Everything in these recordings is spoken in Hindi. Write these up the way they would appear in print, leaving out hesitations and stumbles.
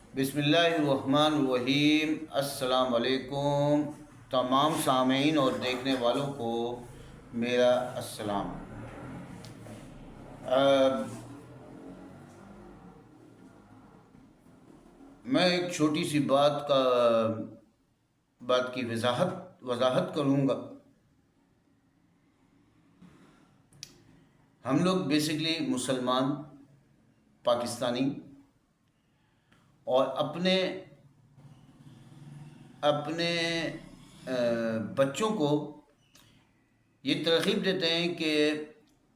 बिस्मिल्लाहिर्रहमानिर्रहीम। अस्सलाम वालेकुम। तमाम सामीन और देखने वालों को मेरा अस्सलाम। मैं एक छोटी सी बात की वजाहत करूँगा। हम लोग बेसिकली मुसलमान पाकिस्तानी और अपने अपने बच्चों को ये तरगीब देते हैं कि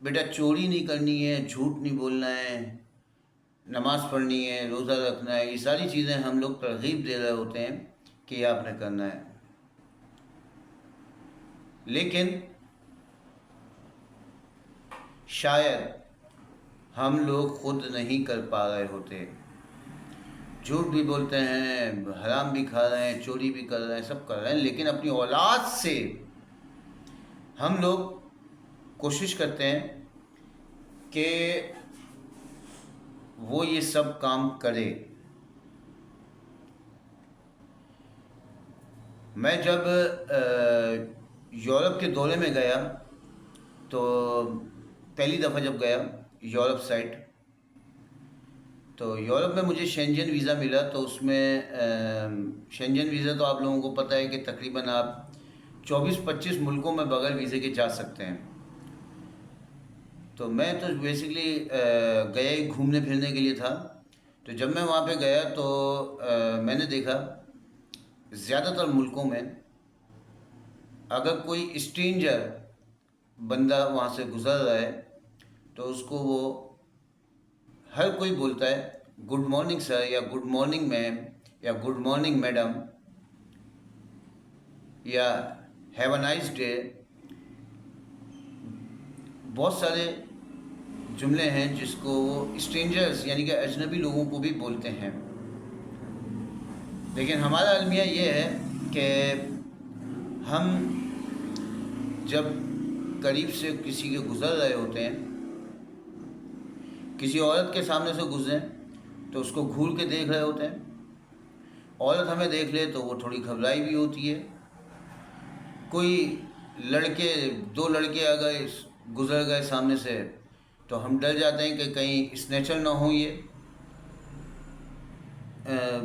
बेटा चोरी नहीं करनी है, झूठ नहीं बोलना है, नमाज़ पढ़नी है, रोज़ा रखना है। ये सारी चीज़ें हम लोग तरगीब दे रहे होते हैं कि ये आपने करना है। लेकिन शायद हम लोग खुद नहीं कर पा रहे होते। झूठ भी बोलते हैं, हराम भी खा रहे हैं, चोरी भी कर रहे हैं, सब कर रहे हैं, लेकिन अपनी औलाद से हम लोग कोशिश करते हैं कि वो ये सब काम करे। मैं जब यूरोप के दौरे में गया तो पहली दफ़ा जब गया यूरोप साइड, तो यूरोप में मुझे शेंजन वीज़ा मिला। तो उसमें शेंजन वीज़ा तो आप लोगों को पता है कि तकरीबन आप 24-25 मुल्कों में बगैर वीज़े के जा सकते हैं। तो मैं तो बेसिकली गया ही घूमने फिरने के लिए था। तो जब मैं वहाँ पे गया तो मैंने देखा ज़्यादातर मुल्कों में अगर कोई स्ट्रेंजर बंदा वहाँ से गुज़र रहा है तो उसको वो हर कोई बोलता है गुड मॉर्निंग सर, या गुड मॉर्निंग मैम, या गुड मॉर्निंग मैडम, या हैव अ नाइस डे। बहुत सारे जुमले हैं जिसको वो स्ट्रेंजर्स यानी कि अजनबी लोगों को भी बोलते हैं। लेकिन हमारा अलमिया ये है कि हम जब करीब से किसी के गुज़र रहे होते हैं, किसी औरत के सामने से गुजरें तो उसको घूर के देख रहे होते हैं। औरत हमें देख ले तो वो थोड़ी घबराई भी होती है। कोई लड़के, दो लड़के अगर गुजर गए सामने से तो हम डर जाते हैं कि कहीं स्नैचर ना हो ये। अ,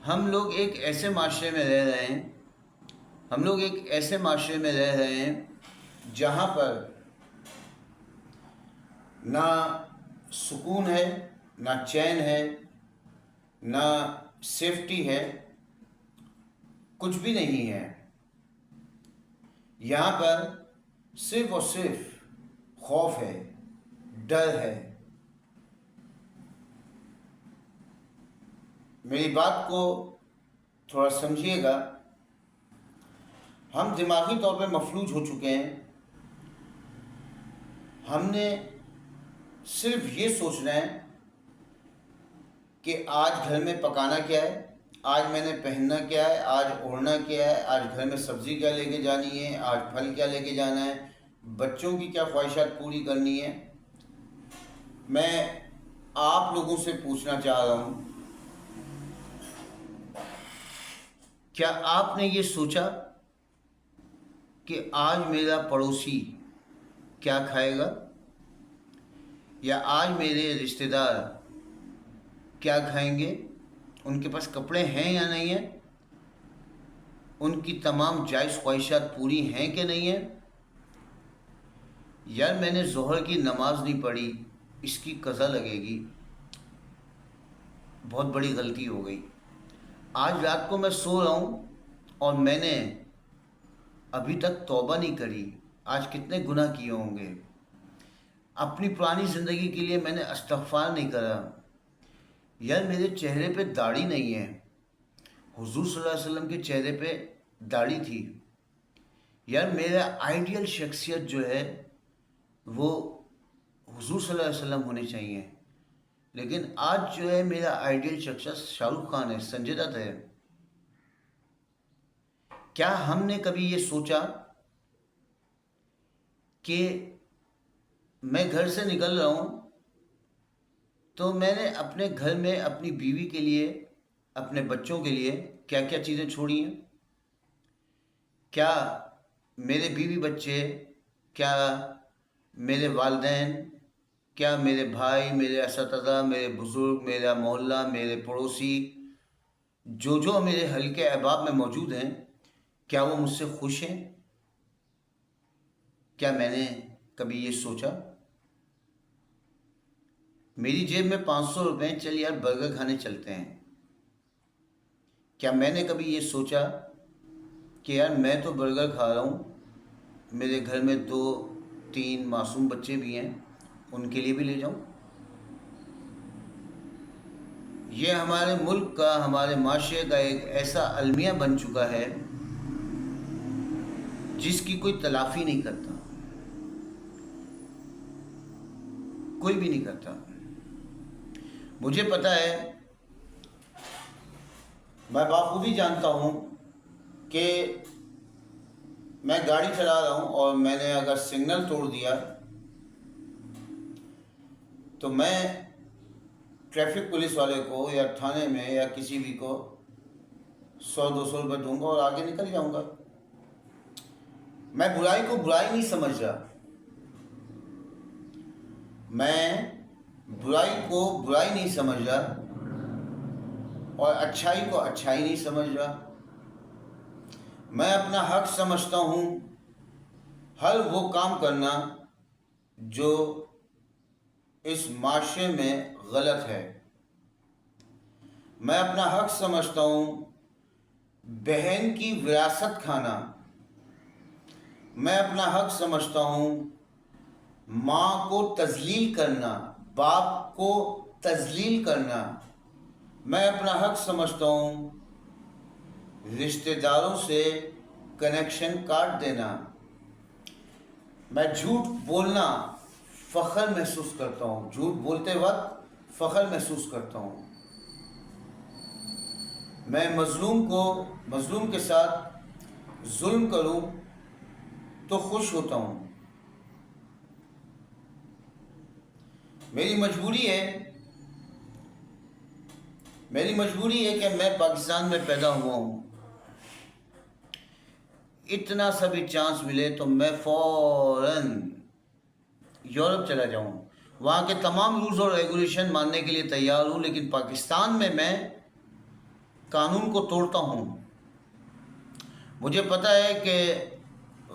हम लोग एक ऐसे माशरे में रह रहे हैं हम लोग एक ऐसे माशरे में रह रहे हैं जहाँ पर ना सुकून है, ना चैन है, ना सेफ्टी है, कुछ भी नहीं है। यहाँ पर सिर्फ और सिर्फ खौफ है, डर है। मेरी बात को थोड़ा समझिएगा। हम दिमागी तौर पे मफलूज हो चुके हैं। हमने सिर्फ ये सोचना है कि आज घर में पकाना क्या है, आज मैंने पहनना क्या है, आज ओढ़ना क्या है, आज घर में सब्ज़ी क्या लेके जानी है, आज फल क्या लेके जाना है, बच्चों की क्या ख्वाहिशात पूरी करनी है। मैं आप लोगों से पूछना चाह रहा हूँ, क्या आपने ये सोचा कि आज मेरा पड़ोसी क्या खाएगा, या आज मेरे रिश्तेदार क्या खाएंगे, उनके पास कपड़े हैं या नहीं हैं, उनकी तमाम जायज़ ख्वाहिशात पूरी हैं कि नहीं हैं। यार मैंने ज़ोहर की नमाज़ नहीं पढ़ी, इसकी कज़ा लगेगी, बहुत बड़ी गलती हो गई। आज रात को मैं सो रहा हूँ और मैंने अभी तक तौबा नहीं करी। आज कितने गुनाह किए होंगे। अपनी पुरानी ज़िंदगी के लिए मैंने इस्तग़फ़ार नहीं करा। यार मेरे चेहरे पे दाढ़ी नहीं है, हुज़ूर सल्लल्लाहु अलैहि वसल्लम के चेहरे पे दाढ़ी थी। यार मेरा आइडियल शख्सियत जो है वो हुज़ूर सल्लल्लाहु अलैहि वसल्लम होने चाहिए। लेकिन आज जो है मेरा आइडियल शख्सियत शाहरुख खान है, संजय दत्त है। क्या हमने कभी ये सोचा कि मैं घर से निकल रहा हूँ तो मैंने अपने घर में अपनी बीवी के लिए, अपने बच्चों के लिए क्या क्या चीज़ें छोड़ी हैं। क्या मेरे बीवी बच्चे, क्या मेरे वालिदैन, क्या मेरे भाई, मेरे असतज़ा, मेरे बुज़ुर्ग, मेरा मोहल्ला, मेरे पड़ोसी, जो जो मेरे हल्के अहबाब में मौजूद हैं, क्या वो मुझसे खुश हैं? क्या मैंने कभी ये सोचा? मेरी जेब में 500 रुपये, चल यार बर्गर खाने चलते हैं। क्या मैंने कभी ये सोचा कि यार मैं तो बर्गर खा रहा हूँ, मेरे घर में 2-3 मासूम बच्चे भी हैं, उनके लिए भी ले जाऊँ? ये हमारे मुल्क का, हमारे माशरे का एक ऐसा अलमिया बन चुका है जिसकी कोई तलाफ़ी नहीं करता, कोई भी नहीं करता। मुझे पता है, मैं बाखूबी जानता हूँ कि मैं गाड़ी चला रहा हूँ और मैंने अगर सिग्नल तोड़ दिया तो मैं ट्रैफिक पुलिस वाले को या थाने में या किसी भी को 100-200 रुपये दूंगा और आगे निकल जाऊंगा। मैं बुराई को बुराई नहीं समझ रहा, मैं बुराई को बुराई नहीं समझ रहा और अच्छाई को अच्छाई नहीं समझ रहा। मैं अपना हक समझता हूँ हर वो काम करना जो इस माशरे में गलत है। मैं अपना हक समझता हूँ बहन की विरासत खाना। मैं अपना हक समझता हूँ माँ को तजलील करना, बाप को तजलील करना। मैं अपना हक समझता हूँ रिश्तेदारों से कनेक्शन काट देना। मैं झूठ बोलना फ़ख्र महसूस करता हूँ, झूठ बोलते वक्त फ़ख्र महसूस करता हूँ। मैं मज़लूम के साथ जुल्म करूँ तो खुश होता हूँ। मेरी मजबूरी है कि मैं पाकिस्तान में पैदा हुआ हूँ। इतना सा भी चांस मिले तो मैं फ़ौरन यूरोप चला जाऊँ, वहाँ के तमाम रूल्स और रेगुलेशन मानने के लिए तैयार हूँ, लेकिन पाकिस्तान में मैं कानून को तोड़ता हूँ। मुझे पता है कि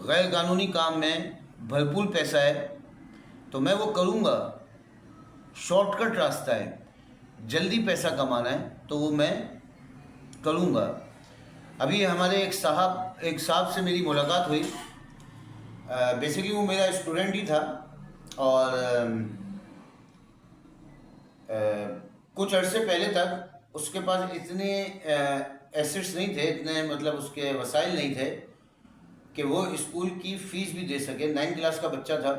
गैर कानूनी काम में भरपूर पैसा है, तो मैं वो करूँगा। शॉर्टकट रास्ता है, जल्दी पैसा कमाना है तो वो मैं करूँगा। अभी हमारे एक साहब से मेरी मुलाकात हुई। बेसिकली वो मेरा स्टूडेंट ही था और कुछ अरसे पहले तक उसके पास इतने एसेट्स नहीं थे, इतने मतलब उसके वसाइल नहीं थे कि वो स्कूल की फ़ीस भी दे सके। 9 क्लास का बच्चा था।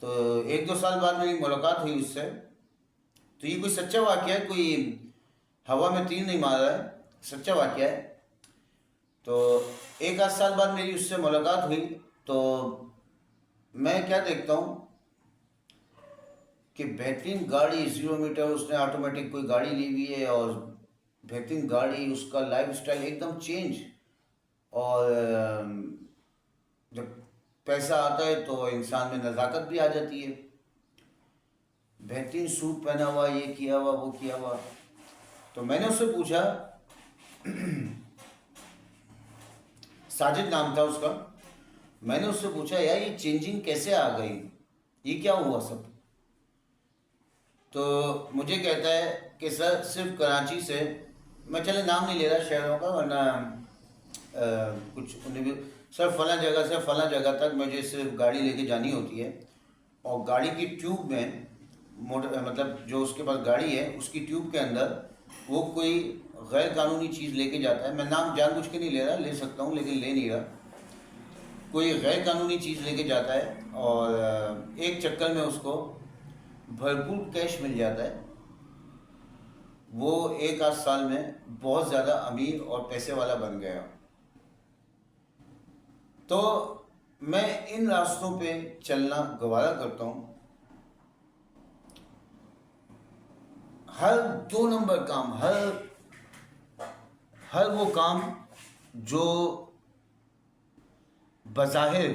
तो 1-2 साल बाद मेरी मुलाकात हुई उससे। तो ये कोई सच्चा वाक़या है, कोई हवा में तीर नहीं मार रहा है, सच्चा वाक़या है। तो 1 आध साल बाद मेरी उससे मुलाकात हुई तो मैं क्या देखता हूँ कि बेहतरीन गाड़ी, 0 मीटर उसने ऑटोमेटिक कोई गाड़ी ली हुई है और बेहतरीन गाड़ी, उसका लाइफ स्टाइल एकदम चेंज। और जब पैसा आता है तो इंसान में नज़ाकत भी आ जाती है। बेहतरीन सूट पहना हुआ, ये किया हुआ, वो किया हुआ। तो मैंने उससे पूछा, साजिद नाम था उसका। मैंने उससे पूछा यार ये चेंजिंग कैसे आ गई, ये क्या हुआ सब? तो मुझे कहता है कि सर सिर्फ कराची से, मैं चले नाम नहीं ले रहा शहरों का वरना कुछ उन्हें भी, सर फला जगह से फला जगह तक मुझे सिर्फ गाड़ी लेके जानी होती है और गाड़ी की ट्यूब में मोटर, मतलब जो उसके पास गाड़ी है उसकी ट्यूब के अंदर वो कोई गैर कानूनी चीज़ लेके जाता है। मैं नाम जानबूझ के नहीं ले रहा, ले सकता हूँ लेकिन ले नहीं रहा। कोई गैर कानूनी चीज़ लेके जाता है और एक चक्कर में उसको भरपूर कैश मिल जाता है। वो 1 आध साल में बहुत ज़्यादा अमीर और पैसे वाला बन गया। तो मैं इन रास्तों पे चलना गवारा करता हूँ। हर 2 नंबर काम, हर वो काम जो बज़ाहिर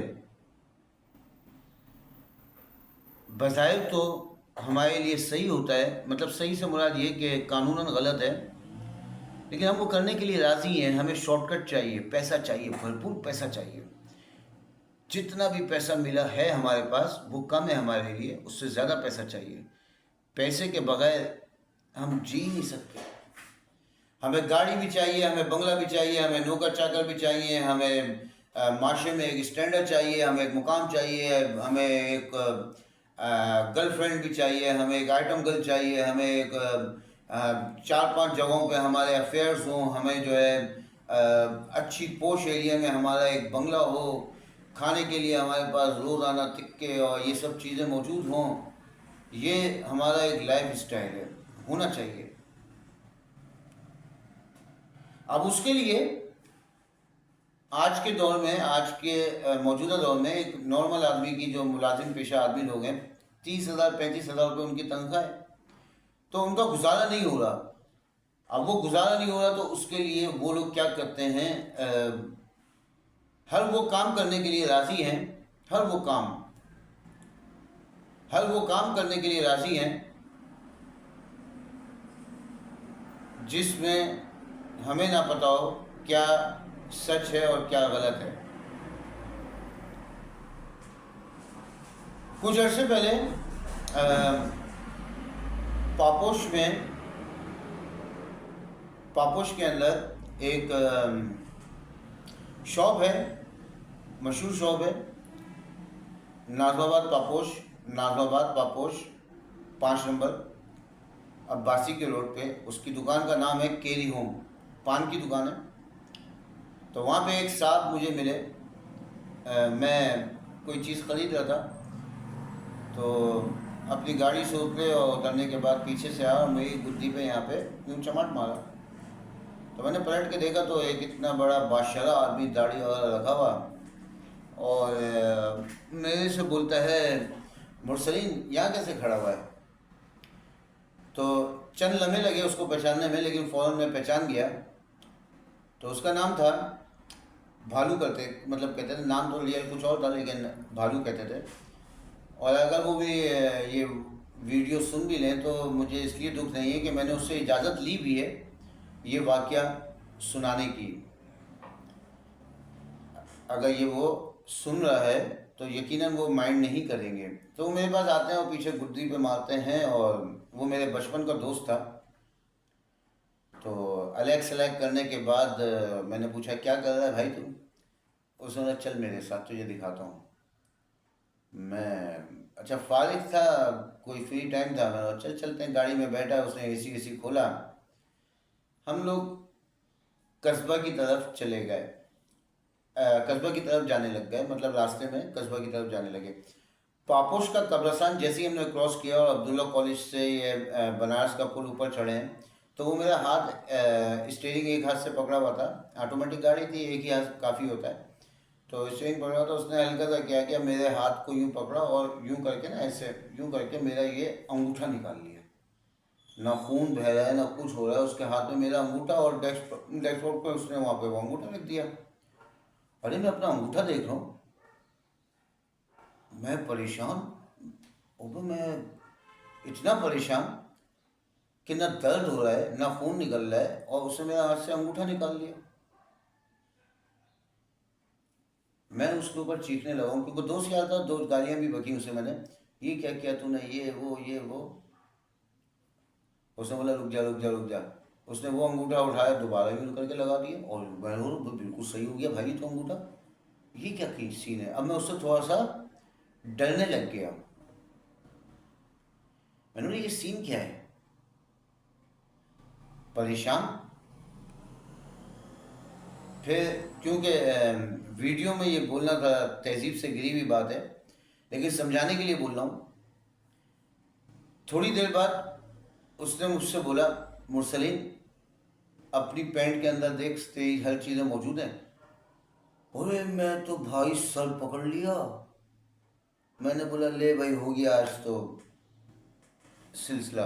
बज़ाहिर तो हमारे लिए सही होता है, मतलब सही से मुराद ये कि कानूनन गलत है, लेकिन हम वो करने के लिए राज़ी हैं। हमें शॉर्टकट चाहिए, पैसा चाहिए, भरपूर पैसा चाहिए। जितना भी पैसा मिला है हमारे पास वो कम है हमारे लिए, उससे ज़्यादा पैसा चाहिए। पैसे के बगैर हम जी नहीं सकते। हमें गाड़ी भी चाहिए, हमें बंगला भी चाहिए, हमें नौकर चाकर भी चाहिए, हमें माशरे में एक स्टैंडर्ड चाहिए, हमें एक मुकाम चाहिए, हमें एक गर्लफ्रेंड भी चाहिए, हमें एक आइटम गर्ल चाहिए, हमें एक 4-5 जगहों पे हमारे अफेयर्स हों, हमें जो है अच्छी पोश एरिया में हमारा एक बंगला हो, खाने के लिए हमारे पास रोज़ाना टिक्के और ये सब चीज़ें मौजूद हों। ये हमारा एक लाइफ स्टाइल है, होना चाहिए। अब उसके लिए आज के दौर में, आज के मौजूदा दौर में एक नॉर्मल आदमी की, जो मुलाजिम पेशा आदमी लोग हैं, 30,000 35,000 रुपये उनकी तनख्वाह है, तो उनका गुजारा नहीं हो रहा। अब वो गुजारा नहीं हो रहा तो उसके लिए वो लोग क्या करते हैं, हर वो काम करने के लिए राज़ी हैं, हर वो काम करने के लिए राज़ी हैं जिसमें हमें ना पता हो क्या सच है और क्या गलत है। कुछ अर्से पहले पापोश के अंदर एक शॉप है, मशहूर शॉप है, नाज़माबाद पापोश 5 नंबर अब्बासी के रोड पे। उसकी दुकान का नाम है केरी होम, पान की दुकान है। तो वहाँ पे एक साहब मुझे मिले, मैं कोई चीज़ ख़रीद रहा था, तो अपनी गाड़ी से उतरे और उतरने के बाद पीछे से आया और मेरी गुद्दी पे यहाँ पे यूँ चमाट मारा। तो मैंने पलट के देखा तो एक इतना बड़ा बादशाह आदमी, दाढ़ी वगैरह रखा हुआ, और मेरे से बोलता है, मुरसलीन यहाँ कैसे खड़ा हुआ है? तो चंद लम्हे लगे उसको पहचानने में, लेकिन फ़ौरन मैं पहचान गया। तो उसका नाम था भालू, कहते थे, नाम तो रियल कुछ और था लेकिन भालू कहते थे। और अगर वो भी ये वीडियो सुन भी लें तो मुझे इसलिए दुख नहीं है कि मैंने उससे इजाज़त ली भी है ये वाक़या सुनाने की। अगर ये वो सुन रहा है तो यकीनन वो माइंड नहीं करेंगे। तो वो मेरे पास आते हैं और पीछे गुद्दी पे मारते हैं, और वो मेरे बचपन का दोस्त था। तो अलग सलग करने के बाद मैंने पूछा, क्या कर रहा है भाई तू? उसने बोला, चल मेरे साथ, तुझे दिखाता हूँ। मैं अच्छा फारिग था, कोई फ्री टाइम था, मैं चल चलते हैं। गाड़ी में बैठा, उसने एसी वेसी खोला, हम लोग कस्बा की तरफ चले गए, कस्बा की तरफ जाने लग गए, मतलब रास्ते में कस्बा की तरफ जाने लगे। पापोश का कब्रस्तान जैसे ही हमने क्रॉस किया और अब्दुल्ला कॉलेज से ये बनारस का पुल ऊपर चढ़े हैं, तो वो मेरा हाथ, स्टीयरिंग एक हाथ से पकड़ा हुआ था, ऑटोमेटिक गाड़ी थी, एक ही हाथ काफ़ी होता है, तो स्टीयरिंग पकड़ा हुआ था। उसने हल्का सा क्या किया, मेरे हाथ को यूँ पकड़ा और यूँ करके ना, ऐसे यूँ करके मेरा ये अंगूठा निकाल लिया। ना खून बह रहा है ना कुछ हो रहा है, उसके हाथ में मेरा अंगूठा, और डेस्कटॉप पर उसने वहाँ पे वो अंगूठा रख दिया। अरे मैं अपना अंगूठा देख रहा हूँ, मैं परेशान, और मैं इतना परेशान कि ना दर्द हो रहा है ना खून निकल रहा है, और उसने मेरे हाथ से अंगूठा निकाल लिया। मैं उसके ऊपर चीखने लगा हूँ, क्योंकि दोस्त यार था, दो गालियाँ भी बकी उसे मैंने, ये क्या किया तूने, ये वो ये वो। उसने बोला, रुक जा रुक जा रुक जा। उसने वो अंगूठा उठाया, दोबारा यूज करके लगा दिया, और मैं बोलूँ बिल्कुल सही हो गया भाई, तो अंगूठा ये क्या की सीन है। अब मैं उससे थोड़ा सा डरने लग गया। मैंने बोला, ये सीन क्या है? परेशान। फिर क्योंकि वीडियो में ये बोलना था, तहजीब से गिरी हुई बात है, लेकिन समझाने के लिए बोल रहा हूँ। थोड़ी देर बाद उसने मुझसे बोला, मुरसलीन अपनी पैंट के अंदर देख, तेरी हर चीज़ें मौजूद हैं। अरे मैं तो भाई सर पकड़ लिया। मैंने बोला, ले भाई हो गया आज तो, सिलसिला।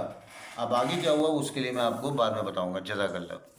अब आगे क्या हुआ उसके लिए मैं आपको बाद में बताऊंगा। जज़ाकल्लाह।